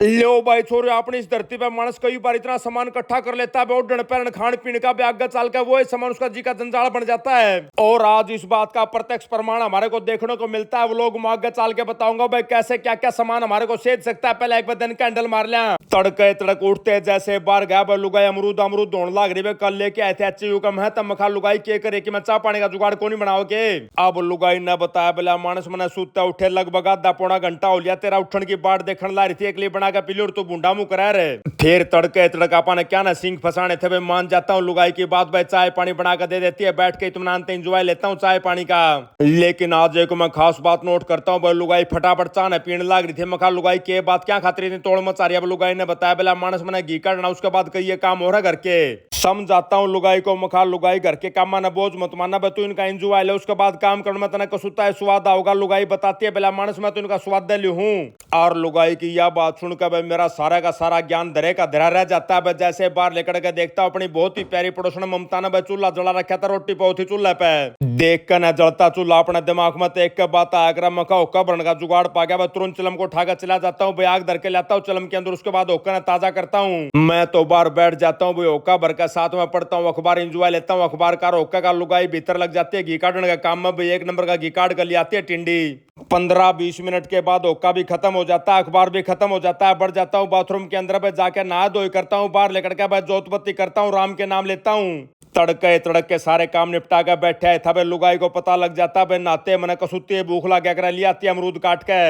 लो भाई छोरे, अपनी इस धरती पे मानस कई बार इतना सामान इकट्ठा कर लेता है, उड़न पैरण खान पीने का भी आगे चल के वो सामान उसका जी का जंजाल बन जाता है। और आज इस बात का प्रत्यक्ष प्रमाण हमारे को देखने को मिलता है। वो लोग मैं आगे चल के बताऊंगा भाई कैसे क्या क्या सामान हमारे को सेज सकता है। पहले एक बार दिन कैंडल मार लिया, तड़के तड़क उठते जैसे बार गया भाई लुगाई अमरूद अमरूद ढूंढ लाग रही। कल लेके आए थे अच्छी हुक्म है तब मखा लुगाई के करे कि मैं चाह पानी का जुगाड़ को नहीं बनाओ के। अब लुगाई ने बताया बोला मानस मैंने सूते उठे लगभग आधा पौना घंटा हो लिया, तेरा उठन की बाट देखने ला रही थी, एक लिए बना के पिली और तू बूंडा मुंह करा रहे। फिर तड़के तड़का पाने क्या ना सिंह फसाने थे। मान जाता हूँ लुगाई की बात, भाई चाय पानी बना के दे देती है, बैठ के इत्मीनान से एंजॉय लेता हूँ चाय पानी का। लेकिन आज एक मैं खास बात नोट करता हूँ, भाई लुगाई फटाफट चाय पीने लग रही थी। मखा लुगाई के बात क्या खाती रही थी, तोड़ मचा रही। अब लुगाई ने बताया बोला मानस मैंने घी काटना, उसके बाद कई ये काम हो रहा घर के। समझाता हूँ लुगाई को, मखा लुगाई घर के काम ना बोझ मत मानना, तू इनका एंजॉय ले, उसके बाद काम करने में तना कसुता है स्वाद आओगा। लुगाई बताती है बोला मानस मैं तो इनका स्वाद दे ली हूँ। और लुगाई की यह बात सुनकर भाई मेरा सारा का सारा ज्ञान धरे का धरा रह जाता है। जैसे बाहर लेकर के देखता हूँ अपनी बहुत ही प्यारी पड़ोसन ममता ने भाई चूल्हा जला रखा था, रोटी पौथी चूल्हे पे देख कर न जलता चूल्हा अपने दिमाग में एक के बात आकर मखा होक्का भरने का जुगाड़ पा गया। तुरंत चलम को उठाकर चला जाता हूँ, आग धर के लाता हूँ चलम के अंदर, उसके बाद होक्का ताजा करता हूँ। मैं तो बाहर बैठ जाता हूँ, होक्का भर के साथ में पढ़ता हूँ, अखबार इंजॉय लेता हूँ। अखबार का होक्का का लुगाई भीतर लग जाती है, घी काटने का काम में एक नंबर का घी काट कर ले आती है टिंडी। 15-20 मिनट के बाद होक्का भी खत्म हो जाता है, अखबार भी खत्म हो जाता है। बढ़ जाता हूँ बाथरूम के अंदर पे जाके नहा धोई करता हूँ, बाहर लेकर के भाई जोत बत्ती करता हूँ, राम के नाम लेता हूँ। तड़के तड़क के सारे काम निपटा कर बैठे है था। लुगाई को पता लग जाता है नहाते मैंने कसुती भूख लगा कर लिया आती अमरूद काट के।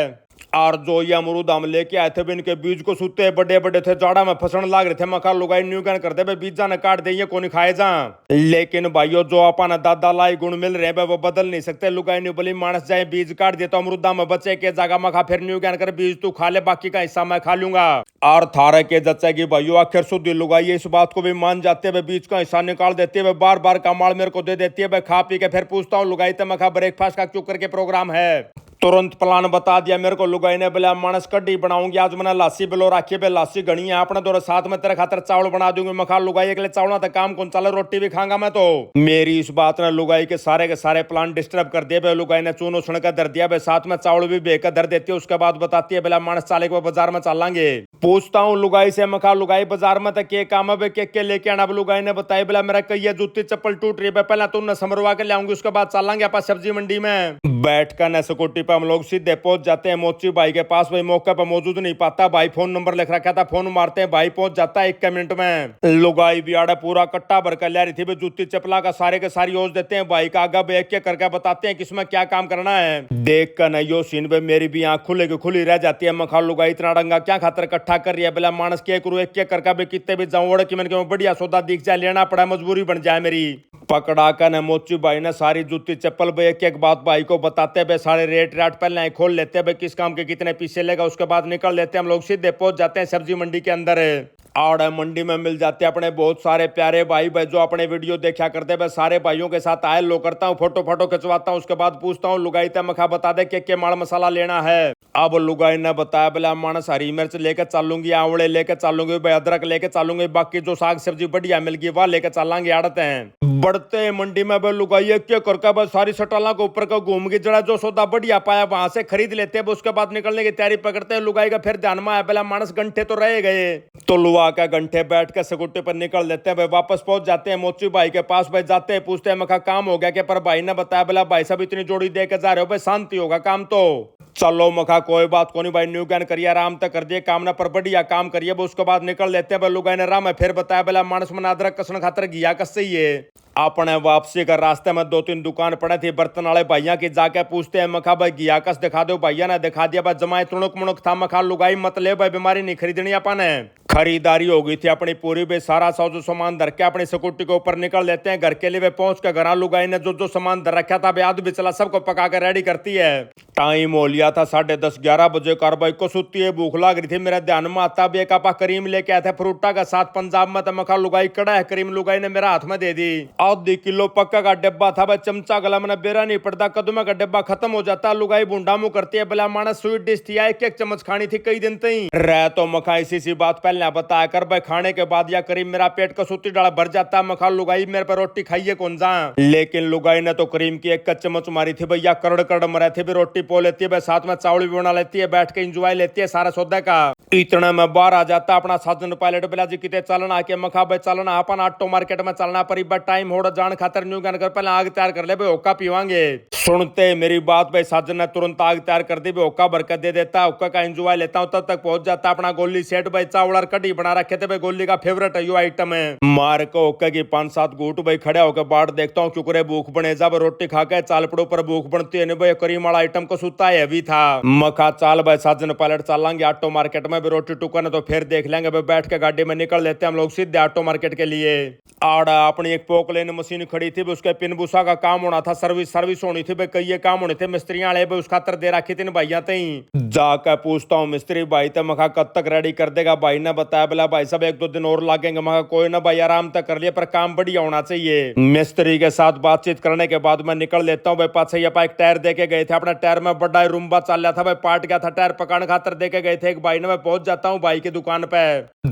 और जो ये अमरूद हम लेके आए थे इनके बीज को सुते बड़े बड़े थे, जाड़ा में फसन लाग रहे थे। मखा लुगाई न्यू गन करते भाई बीजा न काट दे, को नहीं खाए जा। लेकिन भाइयों जो अपन दादा लाई गुण मिल रहे हैं वो बदल नहीं सकते। लुगाई ने बोली मानस जाए बीज काट दे तो अमरूदा में बचे के जगह मखा फिर न्यू गन कर बीज तू खा ले, बाकी का हिस्सा मैं खा लूंगा। और थारे के जचेगी भाइयों, आखिर शुद्ध लुगाई इस बात को भी मान जाते हुए बीच का हिस्सा निकाल देते हुए बार बार का माल मेरे को दे देती है। खा पी के फिर पूछता हूँ लुगाई तो मखा ब्रेकफास्ट का क्यों करके प्रोग्राम है। तुरंत प्लान बता दिया मेरे को लुगाई ने, बोला मानस कड्डी बनाऊंगी आज, मैंने लासी बिलो रखी है, लासी घनी है अपने दौरे साथ में तेरे खातर चावल बना दूंगी। मखा लुगाई अगले चावलों तक काम कौन चला, रोटी भी खाऊंगा मैं तो। मेरी इस बात ने लुगाई के सारे प्लान डिस्टर्ब कर दिए। लुगाई ने चूनो सुन कर धर दिया, साथ में चावल भी बेकर धर देती है। उसके बाद बताती है बोला मानस चाले को बाजार में चलेंगे। पूछता हूँ लुगाई से, मखा लुगाई बाजार में तक के काम है के लेके आना। लुगाई ने बताया बोला मेरा कई जूती चप्पल टूट रही है, पहले तुमने समरवा के लाऊंगी, उसके बाद चलेंगे आप सब्जी मंडी में। बैठ कर न स्कूटी पे हम लोग सीधे पहुंच जाते हैं मोची भाई के पास। भाई मौके पर मौजूद नहीं पाता, भाई फोन नंबर लिख रखा था, फोन मारते हैं भाई पहुंच जाता है 1 मिनट में। लुगाई भी आड़ा पूरा कट्टा भर कर ले रही थी, जूती चपला का सारे के सारी योज देते हैं भाई का आगा एक एक करके बताते हैं किसमें क्या काम करना है। देख कर न यो सीन पे मेरी भी आंख खुले की खुली रह जाती है। मखा लुगाई इतना डंगा क्या खातर इकट्ठा कर रही है, बोला मानस के करूँ एक करके भी कितने भी जाऊँ कि मैंने बढ़िया सौदा दिख जाए, लेना पड़ा मजबूरी बन जाए मेरी। पकड़ा कर न मोची भाई ने सारी जूती चप्पल पे एक एक बात भाई को बताते हुए सारे रेट राट पहले खोल लेते हैं, किस काम के कितने पीछे लेगा। उसके बाद निकल लेते हैं हम लोग, सीधे पहुंच जाते हैं सब्जी मंडी के अंदर। और मंडी में मिल जाते हैं अपने बहुत सारे प्यारे भाई जो अपने वीडियो देखा करते हैं। सारे भाइयों के साथ आयल लो करता हूँ, फोटो खिंचवाता हूँ। उसके बाद पूछता हूँ लुगाई ते मखा बता दे के माल मसाला लेना है। अब लुगाई ने बताया बोला मानस हरी मिर्च लेकर चलूंगी, आंवले लेकर चलूंगी, अदरक लेकर चलूंगी, बाकी जो साग सब्जी बढ़िया मिल गई वह लेकर चलेंगे। आड़ते हैं बढ़ते मंडी में लुगाई क्या करके बस सारी सटाला के ऊपर का घूम के जरा जो सौदा बढ़िया पाया वहां से खरीद लेते हैं। उसके बाद निकलने की तैयारी पकड़ते हैं। लुगाई का फिर ध्यान में आया बोला मानस घंटे तो रह गए, तो लुआ का घंटे बैठ कर स्कूटी पर निकल लेते हैं। वापस पहुंच जाते हैं मोची भाई के पास। भाई जाते हैं पूछते हैं मखा काम हो गया क्या, पर भाई ने बताया बोला भाई साहब इतनी जोड़ी दे के जा रहे हो, भाई शांति होगा काम तो। चलो मखा कोई बात को नहीं भाई, न्यू ज्ञान करिए, आराम तक कर दिए काम ना, पर बढ़िया काम करिए। उसके बाद निकल लेते हैं। लुगाई ने राम फिर बताया बोला मानस में अदरक कसन खातर घिया कस ही है। अपने वापसी का रास्ते में 2-3 दुकान पड़े थी बर्तन वाले भैया की, जाके पूछते हैं मखा भाई घिया कस दिखा दो। भैया ने दिखा दिया, भाई जमाए तुणुक मुणुक था। मखा लुगाई मत ले भाई, बीमारी नहीं खरीदनी अपन है। खरीदारी हो गई थी अपनी पूरी, भाई सारा जो सामान धर के अपनी स्कूटी के ऊपर निकल लेते हैं घर के लिए। पहुंच के घर लुगाई ने जो सामान धर रखा था आध बिचला सबको पका कर रेडी करती है। टाइम हो लिया था 10:30-11 बजे कार। भाई को सुती है भूख लग रही थी, मेरे ध्यान में आता भी एक आपा करीम लेके आए थे फ्रूटा का साथ पंजाब में। तो मखा लुगाई कड़ा है करीम, लुगाई ने मेरा हाथ में दे दी। आधी किलो पक्का का डिब्बा था भाई, चमचा गला में बेरा नहीं पड़ता, कदम का डिब्बा खत्म हो जाता। लुगाई बूंडा मुंह करती है बोला मानस स्वीट डिश थी, एक एक चम्मच खानी थी कई दिन तई रह। तो मखा इसी सी बात पहले ने बताया कर भाई खाने के बाद या करीब मेरा पेट का सूती डाला भर जाता है। मखा लुगाई मेरे पे रोटी खाइए कौन जा, लेकिन लुगाई ने तो करीम की एक चम्मच मारी थी भैया, कड़ कड़ मरे थे भी रोटी पो लेती है, साथ में चावल भी बना लेती है, बैठ के इंजॉय लेती है सारा सौदा का। इतना में बाहर आ जाता अपना साजन पायलट बिला जी किते चलना आके मखा भाई चलना अपन ऑटो मार्केट में चलना पर टाइम हो जान खातर न्यू कर पहले आग तैयार कर ले भाई ओका पीवांगे। सुनते मेरी बात भाई साजन ने तुरंत आग तैयार कर दी, ओका बरकत दे देता, ओका का एंजॉय लेता हूं। तब तक पहुंच जाता अपना गोली सेट भाई, चावल और कढ़ी बना रखे थे भाई, गोली का फेवरेट है यो आइटम है। मार को ओका की 5-7 घूट भाई खड़ा होकर बाट देखता हूँ क्यों भूख बने जब रोटी खा के चाल पड़ो पर भूख बनती है भाई, करीम वाला आइटम को सुता है भी था। मखा चाल भाई साजन पायलट चलेंगे ऑटो मार्केट में भी रोटी टुकन तो फिर देख लेंगे भाई, बैठ के गाड़ी में निकल लेते हैं हम लोग सीधे ऑटो मार्केट के लिए। आड़ा अपनी एक पोकलेन मशीन खड़ी थी, उसके पिन बुसा का काम होना था, सर्विस होनी थी भाई, कई काम होने थे, मिस्त्रियां आले उस खातर दे रखी थी भैया तई। जाकर पूछता हूँ मिस्त्री भाई तो मखा कब तक रेडी कर देगा, भाई ने बताया बोला भाई सब 1-2 दिन और लगेंगे। मखा कोई ना भाई आराम तक कर लिया पर काम बढ़िया होना चाहिए। मिस्त्री के साथ बातचीत करने के बाद मैं निकल लेता हूँ भाई, पाछे एक टायर देके गए थे, अपना टायर में बड़ा रूम्बा चल रहा था भाई, पार्ट गया था टायर, पकाने खातर देके गए थे एक भाई ने। मैं पहुंच जाता हूँ भाई की दुकान पे,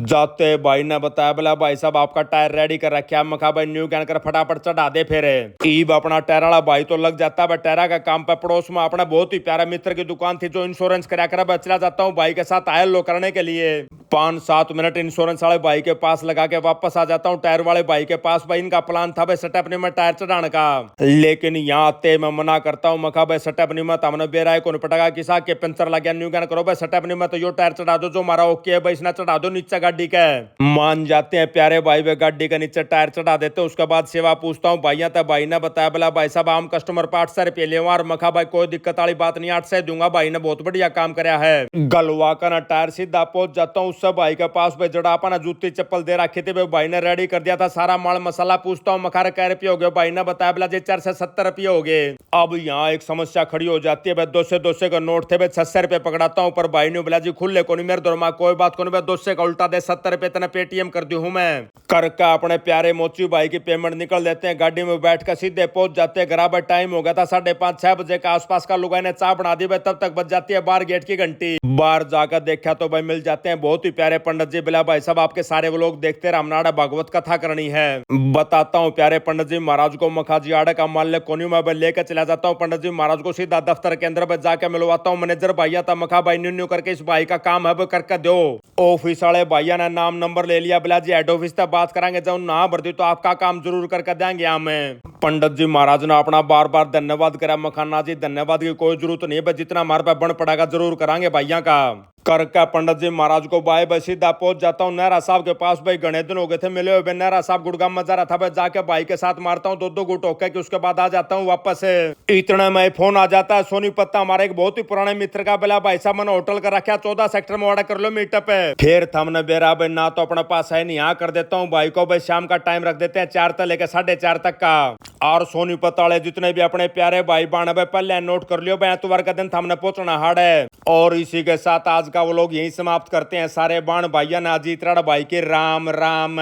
जाते भाई ने बताया बोला भाई साहब आपका टायर रेडी कर रखा। मखा भाई न्यू कहकर फटाफट चढ़ा दे फिर ईब अपना टायर वाला भाई तो लग जाता है टायरा का काम पे। पड़ोस में अपना बहुत ही प्यारा मित्र की दुकान थी जो इंश्योरेंस करा कर चला जाता हूँ भाई के साथ आयल लो करने के लिए। 5-7 मिनट इंश्योरेंस वाले भाई के पास लगा के वापस आ जाता हूँ टायर वाले भाई के पास। भाई इनका प्लान था भाई सटअपनी में टायर चढ़ाने का, लेकिन यहाँ आते मैं मना करता हूँ। मखा भाई सटअपनी में हमने बेरा है कौन पटागा किसा के पंचर लग गया, न्यू कहना करो भाई सटअपनी में तो यो टायर चढ़ा दो जो हमारा ओके है भाई, इसने चढ़ा दो नीचे गाड़ी के। मान जाते हैं प्यारे भाई वे गाड़ी के नीचे टायर चढ़ा देते। उसके बाद सेवा पूछता हूँ भाइया तो भाई ने बताया बोला भाई साहब आम कस्टमर पे 800 रुपये ले। और मखा भाई कोई दिक्कत वाली बात नहीं, 800 दूंगा, भाई ने बहुत बढ़िया काम कराया है। गलवा का ना टायर सीधा पहुंच जाता हूँ सब भाई के पास भाई, जड़ा अपना जूती चप्पल दे रखी थी भाई ने रेडी कर दिया था सारा माल मसाला। पूछता हूँ मखा कै रुपये हो गए, भाई ने बताया बोला जी 470 रुपये हो गए। अब यहाँ एक समस्या खड़ी हो जाती है भाई, 200 का नोट थे भाई, 600 रुपये पकड़ाता हूँ पर भाई ने बोला जी खुले को नहीं मेरे दरमा कोई बात को नहीं भाई, 200 का उल्टा दे 70 रुपये तेना पेटीएम कर दी हूँ मैं। करका अपने प्यारे मोची भाई की पेमेंट निकल देते हैं, गाड़ी में बैठ कर सीधे पहुंच जाते हैं। घर टाइम हो गया था 5:30-6 बजे के आसपास का, लुगाई ने चाय बना दी भाई, तब तक बज जाती है बाहर गेट की घंटी। बाहर जाकर देखा तो भाई मिल जाते हैं बहुत ही प्यारे पंडित जी। बिला भाई सब आपके सारे वो लोग देखते रामनाड़ा भागवत कथा करनी है। बताता हूँ प्यारे पंडित जी महाराज को मखा जी आड़े का मान ले कोनी मैं लेकर चला जाता हूँ पंडित जी महाराज को, सीधा दफ्तर के अंदर जाके मिलवाता हूँ मैनेजर भैया था। मखा भाई न्यू करके इस भाई का काम है वो करके दो। ऑफिस वाले भैया ने नाम नंबर ले लिया, बिला जी हेड ऑफिस तक बात कराएंगे, जब ना भरती तो आपका काम जरूर करके देंगे हमें। पंडित जी महाराज ने अपना बार बार धन्यवाद करा। मखाना जी धन्यवाद की कोई जरूरत नहीं है, जितना हमारे पे बन पड़ेगा जरूर करांगे भैया का। करके पंडित जी महाराज को बाय बाय सीधा पहुंच जाता हूँ नेहरा साहब के पास। भाई घने दिन हो गए थे मिले हुए, नेहरा साहब गुड़गाम में जा रहा था भाई, जाके भाई के साथ मारता हूँ 2-2 गुट होके कि उसके बाद आ जाता हूँ वापस। इतने में फोन आ जाता है सोनी पत्ता हमारे एक बहुत ही पुराने मित्र का, बोला भाई साहब मैंने होटल का रखा 14 सेक्टर में ऑर्डर कर लो मीटअप है। फिर हमने बेरा भाई ना तो अपने पास है नहीं, यहाँ कर देता हूँ भाई को भाई शाम का टाइम रख देते हैं 4 तक लेकर 4:30 तक का। और सोनी पताले जितने भी अपने प्यारे भाई बाण भाई पहले नोट कर लियो भाई, एतवार का दिन हमने पहुंचना हार्ड है। और इसी के साथ आज का वो लोग यही समाप्त करते हैं। सारे बाण भाइया ने अजीत राणा भाई के राम राम।